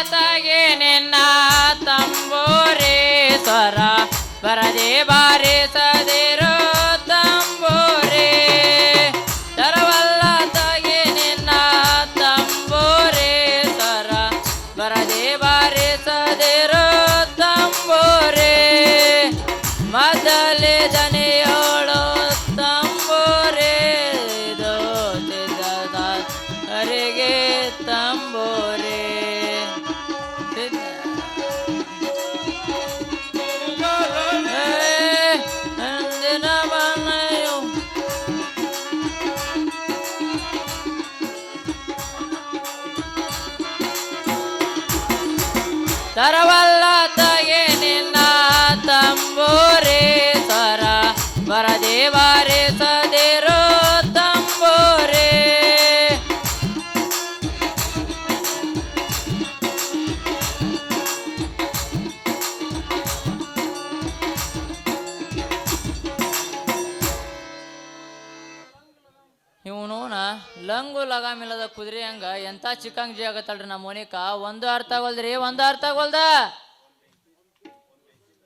ತಾಗೆ ನಿನ್ನ ತಂಬೂರಿ ಸ್ವರ ಬರದೆ ಬಾರಿಸದಿರೋ ತಂಬೂರಿ ತರವಲ್ಲ ತಾಗೆ ನಿನ್ನ ತಂಬೂರಿ ಸ್ವರ ಬರದೆ ಬಾರಿಸದಿರೋ ತಂಬೂರಿ ಮೊದಲೇ ದನಿಯೋಳು ತಂಬೂರಿ ಹರಿಗೆ ತಂಬೂರಿ ಅಂದಿನ ಮನೆಯು ತರವಲ್ಲ ತಗೆ ನಿನ್ನ ತಂಬೂರಿ ಸ್ವರ ಬರದೆ ಬಾರಿಸದಿರೋ ತಂಬೂರಿ ಇವನೂನ ಲಂಗು ಲಗಾಮಿಲ್ಲದ ಕುದುರೆ ಹಂಗ ಎಂತ ಚಿಕ್ಕಂಗಿ ಆಗತ್ತಲ್ರಿ ನಮ್ಮ ಮೋನಿಕಾ ಒಂದು ಅರ್ಥ ಆಗೋಲ್ದ್ರಿ ಒಂದು ಅರ್ಥ ಆಗೋಲ್ದ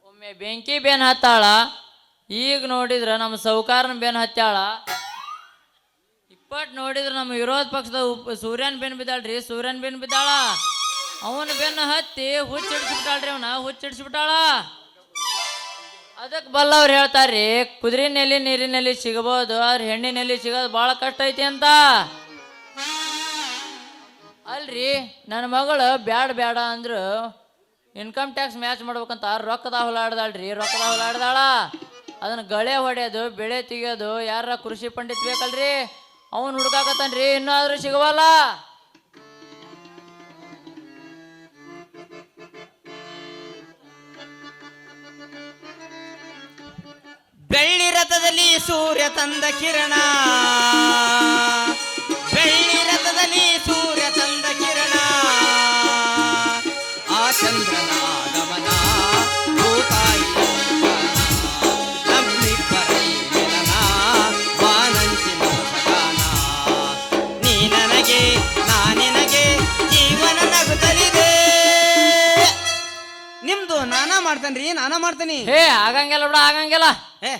ಒಮ್ಮೆ ಬೆಂಕಿ ಬೇನ್ ಹತ್ತಾಳ ಈಗ ನೋಡಿದ್ರ ನಮ್ಮ ಸೌಕಾರನ ಬೇನ್ ಹತ್ತಾಳ ಇಪ್ಪಟ್ ನೋಡಿದ್ರ ನಮ್ಮ ವಿರೋಧ ಪಕ್ಷದ ಸೂರ್ಯನ್ ಬೆನ್ ಬಿದ್ದಾಳ್ರಿ ಸೂರ್ಯನ್ ಬೆನ್ ಬಿದ್ದಾಳ ಅವನ ಬೆನ್ನ ಹತ್ತಿ ಹುಚ್ಚಿಡ್ಸಿಬಿಟ್ಟಾಳ್ರಿ ಅವನ ಹುಚ್ಚಿಡ್ಸಿಬಿಟ್ಟಾಳ ಅದಕ್ಕೆ ಬಲ್ಲವ್ರು ಹೇಳ್ತಾರ್ರಿ ಕುದುರಿನಲ್ಲಿ ನೀರಿನಲ್ಲಿ ಸಿಗಬಹುದು ಆದ್ರೆ ಹೆಣ್ಣಿನಲ್ಲಿ ಸಿಗೋದು ಭಾಳ ಕಷ್ಟ ಐತಿ ಅಂತ ಅಲ್ರಿ ನನ್ನ ಮಗಳು ಬ್ಯಾಡ ಅಂದ್ರು ಇನ್ಕಮ್ ಟ್ಯಾಕ್ಸ್ ಮ್ಯಾಚ್ ಮಾಡ್ಬೇಕಂತ ರೊಕ್ಕದ ಹೊಲಾಡ್ದಾಳ್ರಿ ರೊಕ್ಕದ ಹೊಲಾಡ್ದಾಳ ಅದನ್ನ ಗಳೆ ಹೊಡೆಯೋದು ಬೆಳೆ ತೆಗಿಯೋದು ಯಾರ ಕೃಷಿ ಪಂಡಿತ್ ಬೇಕಲ್ರಿ ಅವನು ಹುಡುಕಾಕತ್ತಾನ್ರಿ ಇನ್ನೂ ಆದ್ರೂ ಸಿಗವಲ್ಲ ಬೆಳ್ಳಿ ರಥದಲ್ಲಿ ಸೂರ್ಯ ತಂದ ಕಿರಣ ಬೆಳ್ಳಿ ರಥದಲ್ಲಿ ಸೂರ್ಯ ತಂದ ಕಿರಣ ಆ ಚಂದ್ರನ ಆಗಮನ ಭೂತಾಯಿ ಬಾನಂಚಿನ ಹೊಸಗಾನ ನೀ ನನಗೆ ನಾನಿನಗೆ ಜೀವನ ನಗುತ್ತಲಿದೆ ನಿಮ್ದು ನಾನಾ ಮಾಡ್ತೇನ್ರಿ ನಾನಾ ಮಾಡ್ತೇನಿ ಹೇ ಆಗಂಗಿಲ್ಲ ಬಿಡ ಆಗಂಗಿಲ್ಲ ಏ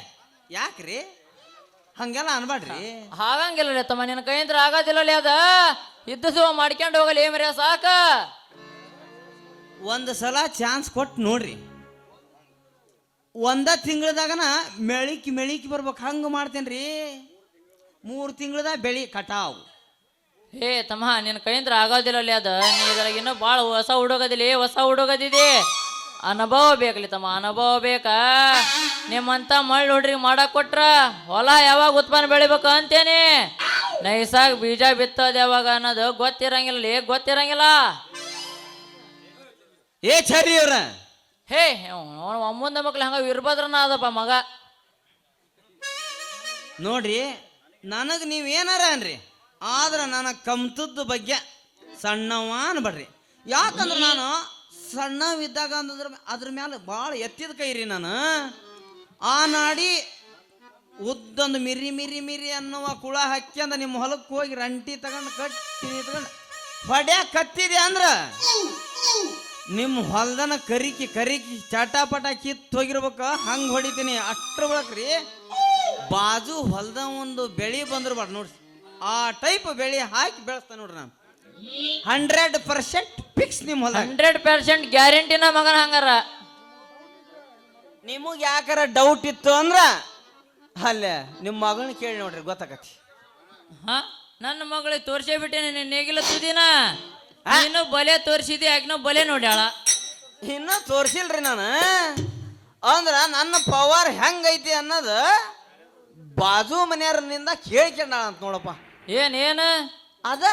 ಯಾಕ್ರಿ ಹಂಗೆಲ್ಲ ಅನ್ಬೇಡ್ರಿ ಆಗಂಗಿಲ್ಲ ರೀ ತಮ್ಮ ನಿನ್ನ ಕೈಯಿಂದ ಆಗೋದಿಲ್ಲ ಅದ ಇದ್ದು ಮಾಡ್ಕೊಂಡು ಹೋಗಲಿ ಏಮ್ರಿ ಸಾಕ ಒಂದು ಸಲ ಚಾನ್ಸ್ ಕೊಟ್ಟು ನೋಡ್ರಿ ಒಂದ ತಿಂಗಳದಾಗನ ಮೆಳಿಕಿ ಬರ್ಬೇಕು ಹಂಗೆ ಮಾಡ್ತೇನ್ರಿ 3 ತಿಂಗಳದಾಗ ಬೆಳಿ ಕಟಾವು ಹೇ ತಮ್ಮ ನಿನ್ನ ಕೈಯಿಂದ ಆಗೋದಿಲ್ಲ ಅದ ನೀ ಇದ್ರಾಗ ಇನ್ನೂ ಭಾಳ ಹೊಸ ಹುಡುಗದಿದೆ ಅನುಭವ ಬೇಕಲಿ ತಮ್ಮ ಅನುಭವ ಬೇಕಾ ನಿಮ್ಮಂತ ಮಳ್ಳಿ ಹುಡ್ರಿಗೆ ಮಾಡಕ್ ಕೊಟ್ರ ಹೊಲ ಯಾವಾಗ ಉತ್ಪನ್ನ ಬೆಳಿಬೇಕು ಅಂತೇನಿ ನೈಸಾಗ ಬೀಜ ಬಿತ್ತೋದು ಯಾವಾಗ ಅನ್ನೋದು ಗೊತ್ತಿರಂಗಿಲ್ಲ ಏ ಛರಿ ಅವ್ರ ಹೇ ಅಮ್ಮಂದ ಮಕ್ಳು ಹಂಗ ಇರ್ಬದ್ರನ ಅದಪ್ಪ ಮಗ ನೋಡ್ರಿ ನನಗೆ ನೀವೇನಾರ ಅನ್ರಿ ಆದ್ರೆ ನನಗೆ ಕಮ್ತದ್ದು ಬಗ್ಗೆ ಸಣ್ಣವ ಅನ್ಬೇಡ್ರಿ ಯಾಕಂದ್ರೆ ನಾನು ಸಣ್ಣವಿದ್ದಾಗ ಅದ್ರ ಮೇಲೆ ಭಾಳ ಎತ್ತಿದ ಕೈ ರೀ ನಾನು ಆ ನಾಡಿ ಉದ್ದೊಂದು ಮಿರಿ ಅನ್ನುವ ಕುಳ ಹಾಕ್ಯಂದ ನಿಮ್ಮ ಹೊಲಕ್ಕೆ ಹೋಗಿ ರಂಟಿ ತಗೊಂಡು ಕಟ್ಟಿ ಹೊಡ್ಯಾಕ ಕತ್ತಿದೆ ಅಂದ್ರ ನಿಮ್ಮ ಹೊಲ್ದನ ಕರಿಕಿ ಚಟಾಪಟ ಕಿತ್ತು ಹೋಗಿರ್ಬೇಕ ಹಂಗೆ ಹೊಡಿತೀನಿ ಅಷ್ಟ್ರ ಬಳಕ್ರಿ ಬಾಜು ಹೊಲ್ದ ಒಂದು ಬೆಳಿ ಬಂದಿರ್ಬಾರ್ದು ನೋಡ್ರಿ ಆ ಟೈಪ್ ಬೆಳಿ ಹಾಕಿ ಬೆಳೆಸ್ತಾನೆ ನೋಡ್ರಿ ನಾನು 100% ಫಿಕ್ಸ್ ನಿಮ್ಮ ಹೊಲ 100% ಗ್ಯಾರಂಟಿನ ಮಗನ ಹಂಗಾರ ನಿಮಗೆ ಯಾಕಾರ ಡೌಟ್ ಇತ್ತು ಅಂದ್ರ ಅಲ್ಲೇ ನಿಮ್ಮ ಮಗನ ಕೇಳಿ ನೋಡ್ರಿ ಗೊತ್ತಾಗತಿ ಹಾ ನನ್ನ ಮಗಳಿಗೆ ತೋರ್ಸೇ ಬಿಟ್ಟೇನೆ ನೀನು ನೇಗಿಲ ತುದಿನ ನೀನು ಬಲೆ ತೋರಿಸಿದಿ ಆಕಿನೂ ಬಲೆ ನೋಡ್ಯಾಳ ಇನ್ನೂ ತೋರಿಸಿಲ್ರಿ ನಾನು ಅಂದ್ರ ನನ್ನ ಪವರ್ ಹೆಂಗೈತಿ ಅನ್ನೋದು ಬಾಜು ಮನೆಯವರನಿಂದ ಕೇಳ್ಕೊಂಡಾಳ ಅಂತ ನೋಡಪ್ಪ ಏನು ಅದ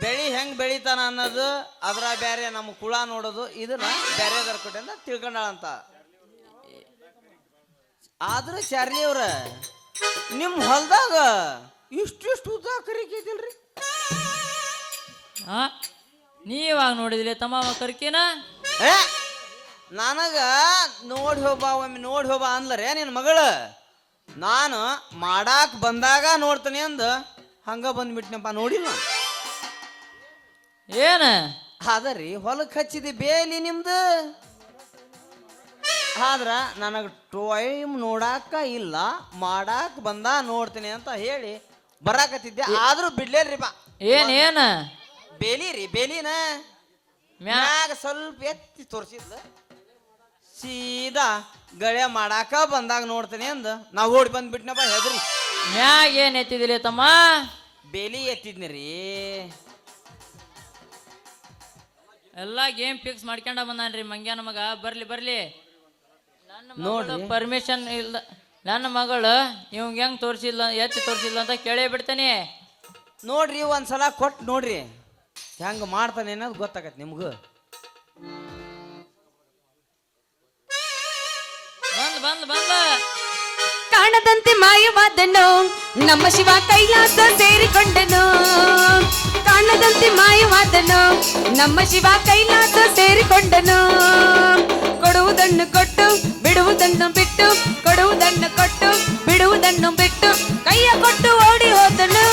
ಬೆಳಿ ಹೆಂಗ್ ಬೆಳಿತಾನ ಅನ್ನೋದು ಅದ್ರ ಬೇರೆ ನಮ್ಮ ಕುಳ ನೋಡೋದು ಇದನ್ನ ಬೇರೆದರ ಕೊಟ್ಟಿಂದ ತಿಳ್ಕೊಂಡಾಳಂತ ಆದ್ರೆ ಚಾರ್ಲಿ ಅವ್ರ ನಿಮ್ಮ ಹೊಲ್ದಾಗ ಇಷ್ಟು ಉದ್ದ ಕರಿಕೈತಿಲ್ರಿ ನೀವಾಗ ನೋಡಿದ್ಲಿ ತಮ್ಮ ಕರ್ಕಿನ ನನಗ ನೋಡಿ ಹೋಬ ಅನ್ಲರೇ ನಿನ್ನ ಮಗಳು ನಾನು ಮಾಡಾಕ್ ಬಂದಾಗ ನೋಡ್ತೀನಿ ಅಂದ ಹಂಗ ಬಂದ್ಬಿಟ್ನಪ್ಪ ನೋಡಿಲ್ಲ ಏನ ಅದರಿ ಹೊಲಕ್ಕೆ ಹಚ್ಚಿದೆ ಬೇಲಿ ನಿಮ್ದು. ಆದ್ರ ನನಗೆ ಟೈಮ್ ನೋಡಾಕ ಇಲ್ಲ, ಮಾಡಾಕ ಬಂದ ನೋಡ್ತೀನಿ ಅಂತ ಹೇಳಿ ಬರಾಕತ್ತಿದ್ದೆ. ಆದ್ರೂ ಬಿಡ್ಲೇರಿ ಬಾ. ಏನ್ ಬೇಲಿ ರೀ, ಬೇಲಿನ ಮ್ಯಾಗ ಸ್ವಲ್ಪ ಎತ್ತಿ ತೋರಿಸಿದ್ಲ, ಸೀದಾ ಗಳೆ ಮಾಡಾಕ ಬಂದಾಗ ನೋಡ್ತೀನಿ ಅಂದ ನಾವು ಓಡಿ ಬಂದ್ಬಿಟ್ನಪ್ಪ ಹೆದ್ರಿ. ಮ್ಯಾಗ ಏನ್ ಎತ್ತಿದಿಲ್ಲ ತಮ್ಮ? ಬೇಲಿ ಎತ್ತಿದ್ನಿ ರೀ. ಎಲ್ಲಾ ಗೇಮ್ ಫಿಕ್ಸ್ ಮಾಡ್ಕೊಂಡ ಬಂದಾನ್ರಿ ಮಂಗ್ಯಾನ ಮಗ. ಬರ್ಲಿ ನನ್ನ ನೋಡ್ರಿ. ಪರ್ಮಿಷನ್ ಇಲ್ಲ, ನನ್ನ ಮಗಳು ಇವಂಗ ಹೆಂಗ್ ತೋರಿಸಿಲ್ಲ, ಎತ್ತಿ ತೋರಿಸಿಲ್ಲ ಅಂತ ಕೇಳೇ ಬಿಡ್ತಾನೆ. ನೋಡ್ರಿ ಒಂದ್ಸಲ ಕೊಟ್ಟು ನೋಡ್ರಿ ಹೆಂಗ ಮಾಡ್ತಾನೆ ಅನ್ನೋದು ಗೊತ್ತಾಗತ್ತೆ ನಿಮ್ಗೂ. ಬಂದ ಕಾಣದಂತೆ ಮಾಯವಾದನು ನಮ್ಮ ಶಿವ ಕೈಲಾಸ ಸೇರಿಕೊಂಡನು. ಕಾಣದಂತೆ ಮಾಯವಾದನು ನಮ್ಮ ಶಿವ ಕೈಲಾಸ ಸೇರಿಕೊಂಡನು. ಕೊಡುವುದನ್ನು ಕೊಟ್ಟು ಬಿಡುವುದನ್ನು ಬಿಟ್ಟು, ಕೊಡುವುದನ್ನು ಕೊಟ್ಟು ಬಿಡುವುದನ್ನು ಬಿಟ್ಟು, ಕೈಯ ಕೊಟ್ಟು ಓಡಿ ಹೋದನು.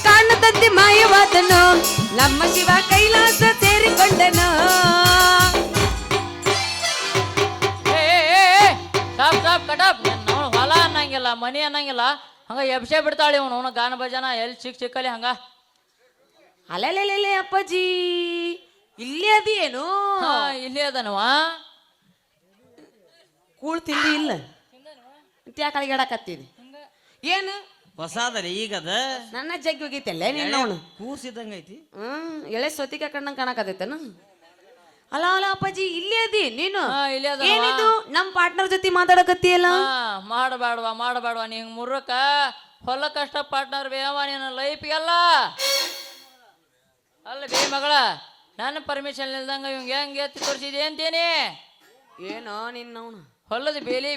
ಕಾಣದಂತೆ ಮಾಯವಾದನು ನಮ್ಮ ಶಿವ ಕೈಲಾಸ ಸೇರಿಕೊಂಡನು. ಕಟಪ್ ಹೊಲ ಅನ್ನಂಗಿಲ್ಲ, ಮನಿ ಅನ್ನಂಗಿಲ್ಲ, ಹಂಗ ಎಬ್ಸೆ ಬಿಡ್ತಾಳೆ ಇವನು. ಅವನು ಗಾನ ಭಜನ ಎಲ್ಲಿ ಸಿಕ್ಕಲಿ ಹಂಗ. ಅಲೆಲೆಲೆ ಅಪ್ಪಾಜಿ ಇಲ್ಲೇ ಅದೇನು? ಇಲ್ಲೇ ಅದನವ. ಕೂಳ್ ತಿಂಡಿ ಇಲ್ಲ ಯಾಕೆ ಅಳಿಗಾಡಕತ್ತೀನಿ? ಏನು ಹೊಸಾದರಿ ಈಗದ ನನ್ನ ಜಗ್ಗಿ ಹೋಗೈತಲ್ಲ ನಿನ್ನವನು ಕೂಸಿದಂಗ ಐತಿ. ಎಳೆ ಸೊತಿಕ ಕಣ್ಣಂಗ್ ಕಾಣಕತ್ತೈತನ. ಅಲ್ಲ ಅಪ್ಪಾಜಿ ಇಲ್ಲೇ ಅದಿ ನೀನು? ಇಲ್ಲೇ ಅದ. ಏನಿದು ನಮ್ ಪಾರ್ಟ್ನರ್ ಜೊತೆ ಮಾತಾಡಕತ್ತೀಯಲ್ಲ? ಮಾಡಬೇಡವಾ ನೀ ಹಿಂಗ್ ಮುರ್ರಕ್ಕ ಹೊಲ ಕಷ್ಟ ಪಾರ್ಟ್ನರ್ ಬೇವ ನಿನ್ನ ಲೈಫ್ಗೆಲ್ಲ. ಅಲ್ಲ ಬೇ ಮಗಳ, ನನ್ನ ಪರ್ಮಿಷನ್ ಇಲ್ದಂಗ ಇವಂಗ ಹೆಂಗ್ ಎತ್ತಿ ತೋರಿಸಿದೆ ಅಂತೇನಿ? ಏನೋ ನಿನ್ನವನು ಹೊಲದ ಬೇಲಿ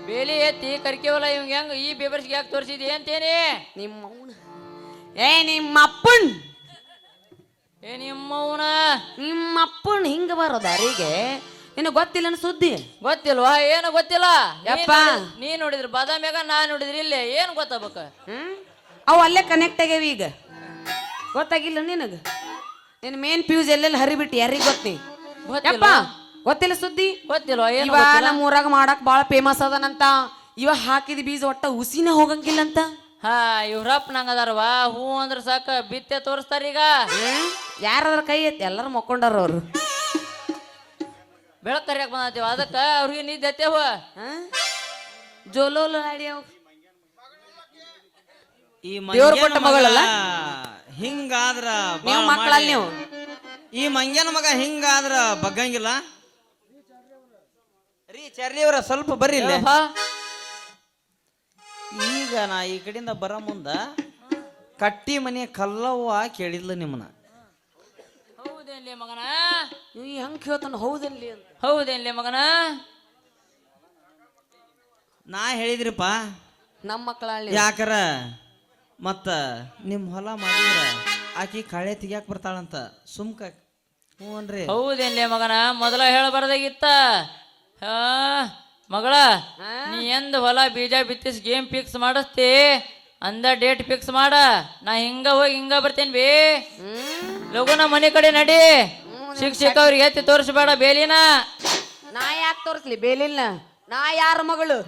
ಬೇಲಿ ಎತ್ತಿ ಕರ್ಕೇವಲ್ಲ ಇವಂಗ ಹೆಂಗ ಈ ಬೇಬರ್ಸ್ಗೆ ಯಾಕೆ ತೋರಿಸಿದೆ ಅಂತೇನಿ? ನಿಮ್ಮವನ ನಿಮ್ಮಪ್ಪನ್ ನಿಮ್ಮಪ್ಪನ್ ಹಿಂಗ ಬರೋದ ಅರಿಗೆ ನಿನಗೆ ಗೊತ್ತಿಲ್ಲ ಸುದ್ದಿ? ಗೊತ್ತಿಲ್ವಾ? ಏನು ಗೊತ್ತಿಲ್ಲ? ಯಪ್ಪ ನೀ ನೋಡಿದ್ರಿ ಬಾದಾಮ್ಯಾಗ, ನಾ ನೋಡಿದ್ರಿ ಇಲ್ಲೇ. ಏನು ಗೊತ್ತಾಗಬೇಕ? ಅವು ಅಲ್ಲೇ ಕನೆಕ್ಟ್ ಆಗ್ಯಾವ. ಈಗ ಗೊತ್ತಾಗಿಲ್ಲ ನಿನಗ? ನಿನ್ ಮೇನ್ ಫ್ಯೂಸ್ ಎಲ್ಲೆಲ್ಲಿ ಹರಿಬಿಟ್ಟು ಯಾರಿಗೆ ಗೊತ್ತಿ? ಯಪ್ಪ ಗೊತ್ತಿಲ್ಲ ಸುದ್ದಿ? ಗೊತ್ತಿಲ್ವಾ? ಇವ ನಮ್ಮ ಊರಾಗ ಮಾಡಕ್ ಬಾಳ ಫೇಮಸ್ ಅದನಂತ. ಇವ ಹಾಕಿದ ಬೀಜ ಒಟ್ಟ ಹುಸಿನ ಹೋಗಂಗಿಲ್ಲ ಅಂತ. ಇವ್ರಪ್ಪ ನಂಗ ಅದಾರವಾ, ಹೂ ಅಂದ್ರ ಸಾಕ ಬಿತ್ತೆ ತೋರಿಸ್ತಾರ. ಈಗ ಯಾರದ್ರ ಕೈ ಎತ್ತಿ ಎಲ್ಲರೂ ಮಕ್ಕೊಂಡಾರ ಅವ್ರು. ಬೆಳಕ್ ಕರಿಯಾಕ ಬಂದತೇವ, ಅದಕ್ಕ ಅವ್ರಿಗೆ ನಿದ್ದೆತ್ತೇವ. ಜೋಲೋಲ ಆಡ್ಯಾವ. ಈ ದೇವ್ರ ಕೊಟ್ಟ ಮಗಳಲ್ಲ ಹಿಂಗಾದ್ರ ನೀವು ಮಕ್ಕಳಲ್ಲಿ ನೀವು. ಈ ಮಂಗ್ಯನ ಮಗ ಹಿಂಗಾದ್ರ ಬಗ್ಗಂಗಿಲ್ಲ ರೀ. ಚರ್ರಿಯವರ ಸ್ವಲ್ಪ ಬರ್ರಿ ಇಲ್ಲೇ. ಈಗ ನಾ ಈ ಕಡೆಯಿಂದ ಬರ ಮುಂದ ಕಟ್ಟಿ ಮನೆ ಕಲ್ಲವ್ವ ಕೇಳಿದ್ಲ ನಿಮ್ಮನ್ನ. ಹೌದೇನ್ಲಿ ಮಗನ? ಹೆಂಗ್ ಕೇಳ್ತಾನ ಹೌದಲ್ಲಿ ಅಂತ? ಹೌದೇನ್ಲಿ ಮಗನ? ನಾ ಹೇಳಿದ್ರಿಪ್ಪ ನಮ್ಮ ಮಕ್ಕಳಲ್ಲಿ ಯಾಕರ ಮತ್ತ ನಿಮ್ ಹೊಲ ಮಾಡಿದ್ರ ಆಕಿ ಕಳೆ ತೆಗಿಯಾಕ ಬರ್ತಾಳಂತ ಸುಮ್ಕ. ಹ್ಞೂ ಅನ್ರಿ. ಹೌದೇನ್ಲಿ ಮಗನ? ಮೊದಲ ಹೇಳಬಾರ್ದಾಗಿತ್ತ. ಮಗಳ, ನೀ ಎಂದ ಹೊಲ ಬೀಜ ಬಿತ್ತಿಸ್ ಗೇಮ್ ಫಿಕ್ಸ್ ಮಾಡಿಸ್ತಿ ಅಂದ ಡೇಟ್ ಫಿಕ್ಸ್ ಮಾಡ. ನಾ ಹಿಂಗ ಹೋಗಿ ಹಿಂಗ ಬರ್ತೇನೆ ಬೇ. ಲಗುನ ಮನೆ ಕಡೆ ನಡಿ. ಶಿಕ್ಷಕ ಅವ್ರಿಗೆ ಎತ್ತಿ ತೋರಿಸ್ಬೇಡ ಬೇಲಿನ. ನಾ ಯಾಕೆ ತೋರಿಸ್ಲಿ ಬೇಲಿಲ್ಲ? ನಾ ಯಾರ ಮಗಳು?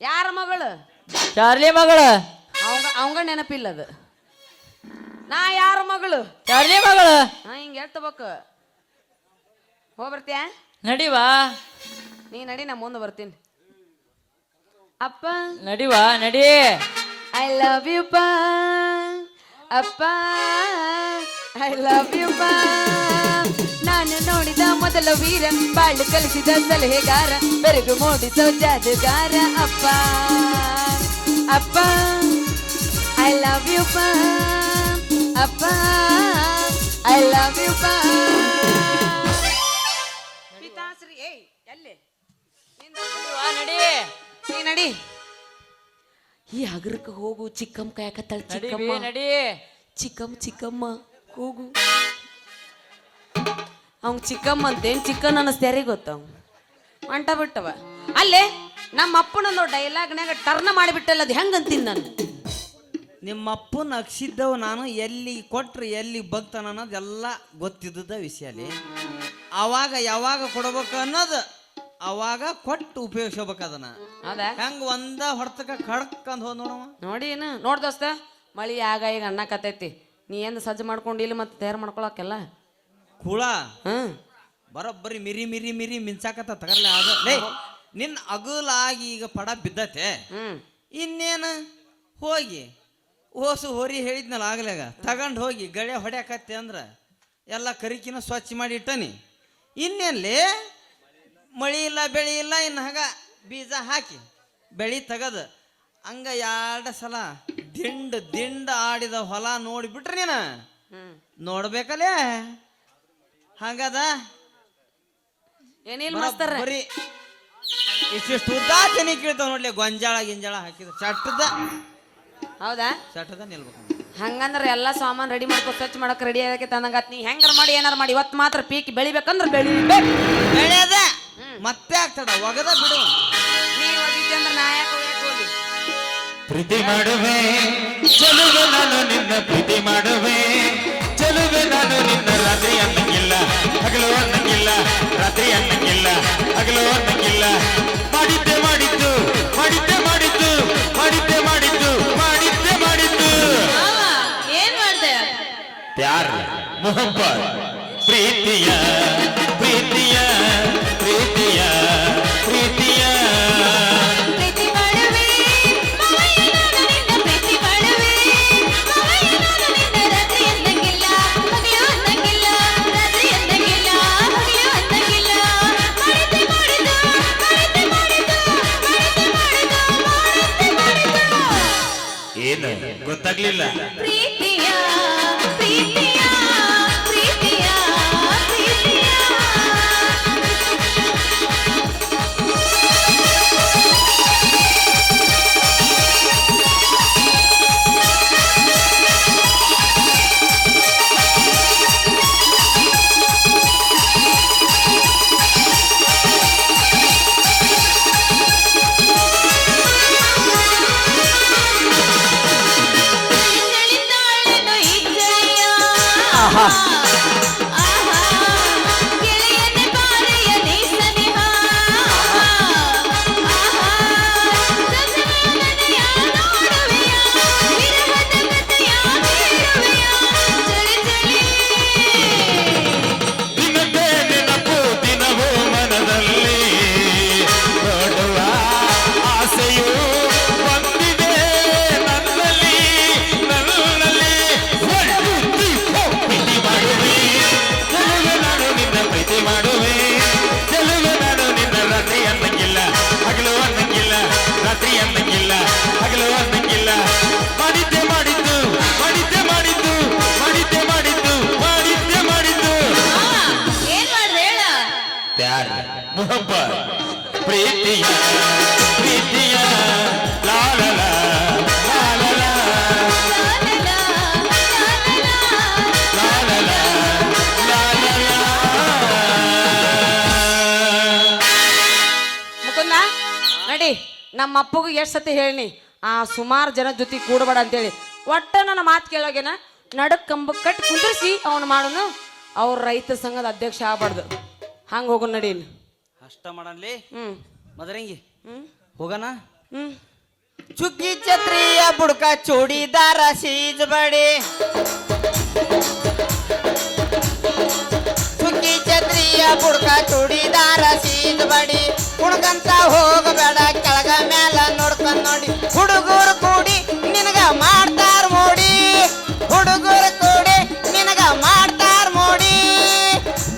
ಯಾರ ಮಗಳು? ಚಾರ್ಲಿ ಮಗಳು. ಅವಂಗ ನೆನಪಿಲ್ಲ ಅದು. ನಾ ಯಾರ ಮಗಳು? ಚಾರ್ಲಿ ಮಗಳು. ನಾ ಹಿಂಗ ಹೇಳ್ತಬೇಕು. ಹೋಗ್ಬರ್ತೀಯ? ನಡಿವಾ. ನೀ ನಡಿ, ನಾ ಮುಂದೆ ಬರ್ತೀನಿ. ಅಪ್ಪ ನಡಿವಾ, ನಡಿ. ಐ ಲವ್ ಯು ಪಾ ಅಪ್ಪ, ಐ ಲವ್ ಯು ಪಾ. ನಾನು ನೋಡಿದ ಮೊದಲ ವೀರ, ಬಾಳು ಕಲಿಸಿದ ಸಲಹೆಗಾರ, ಬೆರಗು ಮೂಡಿಸೋ ಜಾದುಗಾರ ಅಪ್ಪ. ಅಪ್ಪ ಐ ಲವ್ ಯು ಪಾ ಅಪ್ಪ, ಐ ಲವ್ ಯು ಪಾ. ಪಿತಾಶ್ರೀ ಏಯ್ ಎಲ್ಲಿ ನಡಿವಾ, ನಡಿ. ನೀ ನಡಿ. ಈ ಹಗರಕ್ಕೆ ಹೋಗು. ಚಿಕ್ಕಮ್ಮ ಕಾಯಕತ್ತಾಳ. ಚಿಕ್ಕಮ್ಮ ನಡಿ. ಚಿಕ್ಕಮ್ಮ ಹೋಗು. ಅವ್ ಚಿಕ್ಕಮ್ಮ ಅಂತೇನ್ ಚಿಕ್ಕನ್ ಅನ್ನಿಸ್ತಾರಿ ಗೊತ್ತ. ಅಂಟ ಬಿಟ್ಟವ ಅಲ್ಲೇ ನಮ್ಮ ಅಪ್ಪನೊಂದು ಡೈಲಾಗ್ನಾಗ ಟರ್ನ್ ಮಾಡಿಬಿಟ್ಟಲ್ಲ. ಅದು ಹೆಂಗಂತೀನಿ ನಾನು? ನಿಮ್ಮಪ್ಪನ ಅಕ್ಷಿದ್ದವು ನಾನು ಎಲ್ಲಿ ಕೊಟ್ರೆ ಎಲ್ಲಿ ಬಗ್ತಾನ ಅನ್ನೋದೆಲ್ಲ ಗೊತ್ತಿದ್ದ ವಿಷಯಲಿ. ಅವಾಗ ಯಾವಾಗ ಕೊಡ್ಬೇಕು ಅನ್ನೋದು ಅವಾಗ ಕೊಟ್ಟು ಉಪಯೋಗಿಸ್ಬೇಕು ಅದನ್ನ. ಹೌದಾ? ಹೆಂಗ ಒಂದ ಹೊಡ್ತಕ ಕಡ್ಕ್ ಅಂತ ಹೋದ್ ನೋಡವ. ನೋಡಿ ಏನು ದೋಸ್ತ, ಮಳಿ ಆಗ ಈಗ ಅನ್ನಕತ್ತೈತಿ. ನೀ ಏನು ಸಜ್ಜು ಮಾಡ್ಕೊಂಡಿಲ್ಲ ಮತ್ತೆ ತಯಾರು ಮಾಡ್ಕೊಳಕ್ಕೆಲ್ಲ ಕೂಳ ಹ್ಮ್ ಬರೋಬ್ಬರಿ ಮಿರಿ ಮಿರಿ ಮಿರಿ ಮಿಂಚಾಕತ್ತ ತಗರ್ಲೆ ಆಗ ಲೇ ನಿನ್ನ ಅಗಲಾಗಿ ಈಗ ಪಡ ಬಿದ್ದತೆ. ಇನ್ನೇನು ಹೋಗಿ ಓಸು ಹೊರಿ ಹೇಳಿದ್ನಲ್ಲ ಆಗ್ಲಾಗ ತಗೊಂಡು ಹೋಗಿ ಗಳೆ ಹೊಡ್ಯಾಕತ್ತೆ ಅಂದ್ರೆ ಎಲ್ಲ ಕರಿಕಿನ ಸ್ವಚ್ಛ ಮಾಡಿ ಇಟ್ಟನಿ. ಇನ್ನೇನ್ಲಿ ಮಳಿ ಇಲ್ಲ ಬೆಳಿ ಇಲ್ಲ ಇನ್ನು ಹಾಗ ಬೀಜ ಹಾಕಿ ಬೆಳಿ ತೆಗದು ಹಂಗ 2 ಸಲ ದಿಂಡ ಆಡಿದ ಹೊಲ ನೋಡಿಬಿಟ್ರೆ ನೀನು ನೋಡ್ಬೇಕಲ್ಲೇ. ಹಂಗದ ಏನಿಲ್ಲ ಮಾಸ್ತರ್, ಬರೀ ಇಷ್ಟಿಷ್ಟು ಉದ್ದಾ ತೆನಿ ಕೇಳ್ತಾವ ನೋಡ್ಲಿ. ಗೊಂಜಾಳ ಗಿಂಜಾಳ ಹಾಕಿದ ಚಟ್ಟದ ಹೌದಾ? ಚಟ್ಟದ ನಿಲ್ಬೇಕು. ಹಂಗಂದ್ರೆ ಎಲ್ಲ ಸಾಮಾನು ರೆಡಿ ಮಾಡ್ಕೊ ಸ್ವಚ್ಛ ಮಾಡಕ್ ರೆಡಿ ಆಗಕ್ಕೆ ತಂದಂಗಾತ್. ನೀ ಹೆಂಗಾರ ಮಾಡಿ ಏನಾರ ಮಾಡಿ ಇವತ್ತು ಮಾತ್ರ ಪೀಕ್ ಬೆಳಿಬೇಕಂದ್ರೆ ಬೆಳಿಬೇಕು. ಬೆಳೆಯದ ಮತ್ತೆ ಆಗ್ತದ ಒಗದ ಬಿಡು. ನೀ ಒಗಿತಿ ಅಂದ್ರೆ ನಾ ಯಾಕೆ ಹೋಗಿ ಪ್ರೀತಿ ಮಾಡುವೆ ಚಲುವೆ ನಾನು ನಿನ್ನ ಪ್ರೀತಿ ಮಾಡುವೆ ಚಲುವೆ ನಾನು ನಿನ್ನ ರಾತ್ರಿ ಅನ್ನಂಗಿಲ್ಲ ಹಗಲು ಅನ್ನಂಗಿಲ್ಲ ರಾತ್ರಿ ಅನ್ನಂಗಿಲ್ಲ ಹಗಲು ಅನ್ನಂಗಿಲ್ಲ ಮಾಡಿದ್ದೆ ಮಾಡಿದ್ದು ಮಾಡಿದ್ದೆ ಮಾಡಿದ್ದು ಮಾಡಿದ್ದೆ ಮಾಡಿದ್ದು ಮಾಡಿದ್ದೆ ಮಾಡಿದ್ದು ಏನ್ ಮಾಡ್ದೆ? ಪ್ಯಾರ್ ಮೊಹಬ್ಬತ್ ಪ್ರೀತಿಯ ಪ್ರೀತಿಯ ಪ್ರೀತಿಯ ಪ್ರೀತಿಯ ಪ್ರೀತಿ ಮಾಡುವೆ ಮಾವಯ್ಯ ನಾನು ನಿನ್ನ ಪ್ರೀತಿ ಮಾಡುವೆ ಮಾವಯ್ಯ ನಾನು ನಿನ್ನ ರಾತ್ರಿ ಅನ್ನಂಗಿಲ್ಲ ಹಗಲು ಅನ್ನಂಗಿಲ್ಲ ರಾತ್ರಿ ಅನ್ನಂಗಿಲ್ಲ ಹಗಲು ಅನ್ನಂಗಿಲ್ಲ ಮಾಡಿದ್ದೆ ಮಾಡಿದ್ದು ಮಾಡಿದ್ದೆ ಮಾಡಿದ್ದು ಮಾಡಿದ್ದೆ ಮಾಡಿದ್ದು ಮಾಡಿದ್ದೆ ಮಾಡಿದ್ದು ಏನು ಗೊತ್ತಾಗ್ಲಿಲ್ಲ ಪ್ರೀತಿಯ ಪ್ರೀತಿಯ ಪ್ರೀತಿಯ ಪ್ರೀತಿಯ ಗಳಿಂದಾಳೆನು ಇಜ್ಜಯ್ಯ ಆಹಾ ಗೆಳೆಯನೆ ಬಾರೆಯ ನೀ ಸನಿಹ ರಜನಿಯ ನನಯ ನೋಡುವೆಯ ವಿರಹದ ಕಥೆಯ ಬೀರುವೆಯ ಚಳಿ ಚಳಿ ದಿನದೇ ನೆನಪು ದಿನವೂ ಮನದಲ್ಲಿ ನೋಡುವ ಆಸೆಯು ಬಂದಿದೆ ನನ್ನಲ್ಲಿ ನನ್ನಲ್ಲಿ ಪ್ರೀತಿ ಮಾಡುವೆ ಚೆಲುವೆ ನಾನು ನಿನ್ನ ಪ್ರೀತಿ ಮಾಡುವೆ ಚೆಲುವೆ ನಾನು ನಿನ್ನ ರಾತ್ರಿ ಅನ್ನಂಗಿಲ್ಲ ಹಗಲು ಅನ್ನಂಗಿಲ್ಲ ರಾತ್ರಿ ಅನ್ನಂಗಿಲ್ಲ ಹಗಲು ಅನ್ನಂಗಿಲ್ಲ ಮಾಡಿದ್ದೆ ಮಾಡಿದ್ದು ಮಾಡಿದ್ದೆ ಮಾಡಿದ್ದು ಮಾಡಿದ್ದೆ ಮಾಡಿದ್ದು ಮಾಡಿದ್ದೆ ಮಾಡಿದ್ದು ಏನ್ ಮಾಡ್ದೆ ಹೇಳ प्यार मोहब्बत प्रीतिया प्रीतिया ला ला ला ला ला ला ला ला ला ला ला ला ಮುಕುಂದ ನಡಿ. ನಮ್ಮ ಅಪ್ಪಗೂ ಎಷ್ಟು ಸತಿ ಹೇಳಿನಿ ಆ ಸುಮಾರು ಜನ ಜೊತೆ ಕೂಡಬೇಡ ಅಂತೇಳಿ. ಒಟ್ಟ ನನ್ನ ಮಾತು ಕೇಳೋಗೇನ ನಡಕ್ ಕಂಬ ಕಟ್ಟಿ ಕುಂದ್ರಿಸಿ ಅವನು ಮಾಡೋನು. ಅವ್ರ ರೈತ ಸಂಘದ ಅಧ್ಯಕ್ಷ ಆಗ್ಬಾರ್ದು. ಹಂಗೆ ಹೋಗು ನಡಿ ಇಲ್ಲಿ. ಅಷ್ಟ ಮಾಡಲಿ ಹ್ಮ್ ಮದರಂಗಿ ಹ್ಮ್ ಹೋಗಣ. ಹ್ಮ್ ಚುಕ್ಕಿ ಛತ್ರಿಯ ಬುಡ್ಕ ಚೂಡಿದಾರ ಸೀಜ್ ಬಡಿ ಚುಕ್ಕಿ ಛತ್ರಿಯ ಬುಡ್ಕ ಚೂಡಿದಾರ ಸೀಜ್ ಬಡಿ ಕುಣ್ಕಂತ ಹೋಗಬೇಡ ಕೆಳಗ ಮ್ಯಾಲ ನೋಡ್ಕೊಂಡ್ ನೋಡಿ ಹುಡುಗರು ಕೂಡಿ ನಿನಗ ಮಾಡ್ತಾರ ಮೋಡಿ ಹುಡುಗರು ಕೂಡಿ ನಿನಗ ಮಾಡ್ತಾರ ಮೋಡಿ